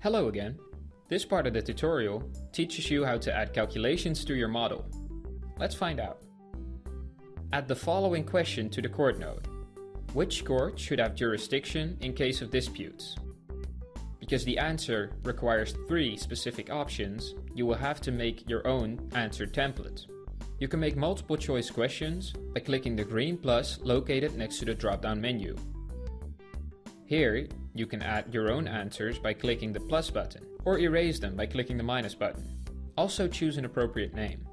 Hello again. This part of the tutorial teaches you how to add calculations to your model. Let's find out. Add the following question to the court node. Which court should have jurisdiction in case of disputes? Because the answer requires 3 specific options, you will have to make your own answer template. You can make multiple choice questions by clicking the green plus located next to the drop-down menu. Here, you can add your own answers by clicking the plus button, or erase them by clicking the minus button. Also choose an appropriate name.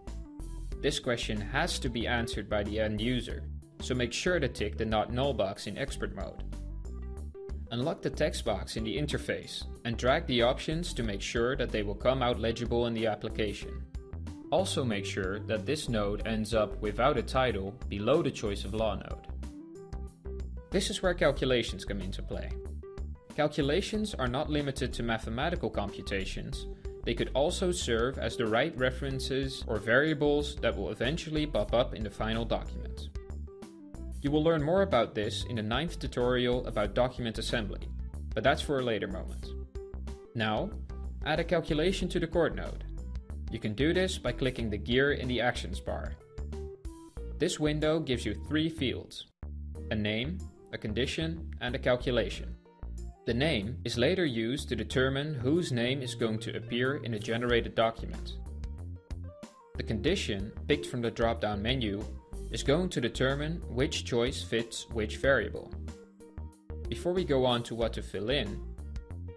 This question has to be answered by the end user, so make sure to tick the Not Null box in expert mode. Unlock the text box in the interface and drag the options to make sure that they will come out legible in the application. Also make sure that this node ends up without a title below the choice of law node. This is where calculations come into play. Calculations are not limited to mathematical computations. They could also serve as the right references or variables that will eventually pop up in the final document. You will learn more about this in the 9th tutorial about document assembly, but that's for a later moment. Now, add a calculation to the court node. You can do this by clicking the gear in the actions bar. This window gives you 3 fields: a name, a condition, and a calculation. The name is later used to determine whose name is going to appear in a generated document. The condition, picked from the drop-down menu, is going to determine which choice fits which variable. Before we go on to what to fill in,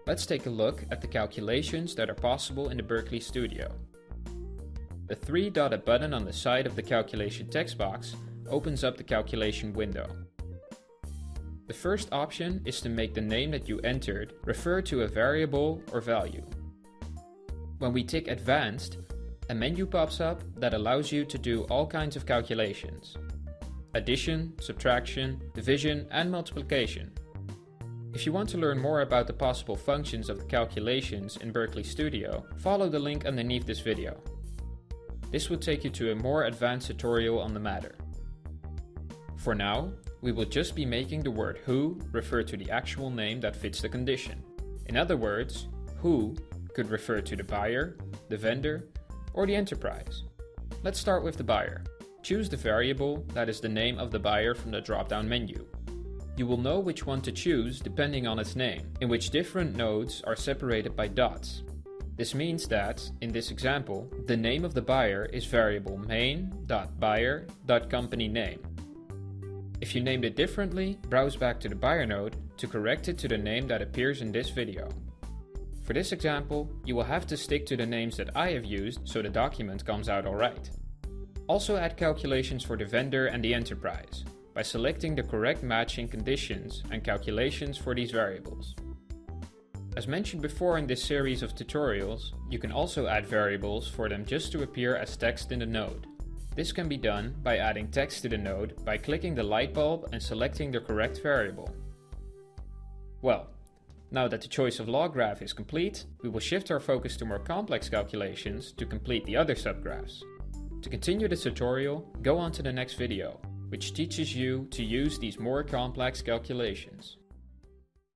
let's take a look at the calculations that are possible in the Berkeley Studio. The 3-dotted button on the side of the calculation text box opens up the calculation window. The first option is to make the name that you entered refer to a variable or value. When we tick Advanced, a menu pops up that allows you to do all kinds of calculations: addition, subtraction, division, and multiplication. If you want to learn more about the possible functions of the calculations in Berkeley Studio, follow the link underneath this video. This will take you to a more advanced tutorial on the matter. For now, we will just be making the word who refer to the actual name that fits the condition. In other words, who could refer to the buyer, the vendor, or the enterprise. Let's start with the buyer. Choose the variable that is the name of the buyer from the drop-down menu. You will know which one to choose depending on its name, in which different nodes are separated by dots. This means that, in this example, the name of the buyer is variable main.buyer.company_name. If you named it differently, browse back to the buyer node to correct it to the name that appears in this video. For this example, you will have to stick to the names that I have used so the document comes out alright. Also add calculations for the vendor and the enterprise by selecting the correct matching conditions and calculations for these variables. As mentioned before in this series of tutorials, you can also add variables for them just to appear as text in the node. This can be done by adding text to the node by clicking the light bulb and selecting the correct variable. Well, now that the choice of law graph is complete, we will shift our focus to more complex calculations to complete the other subgraphs. To continue the tutorial, go on to the next video, which teaches you to use these more complex calculations.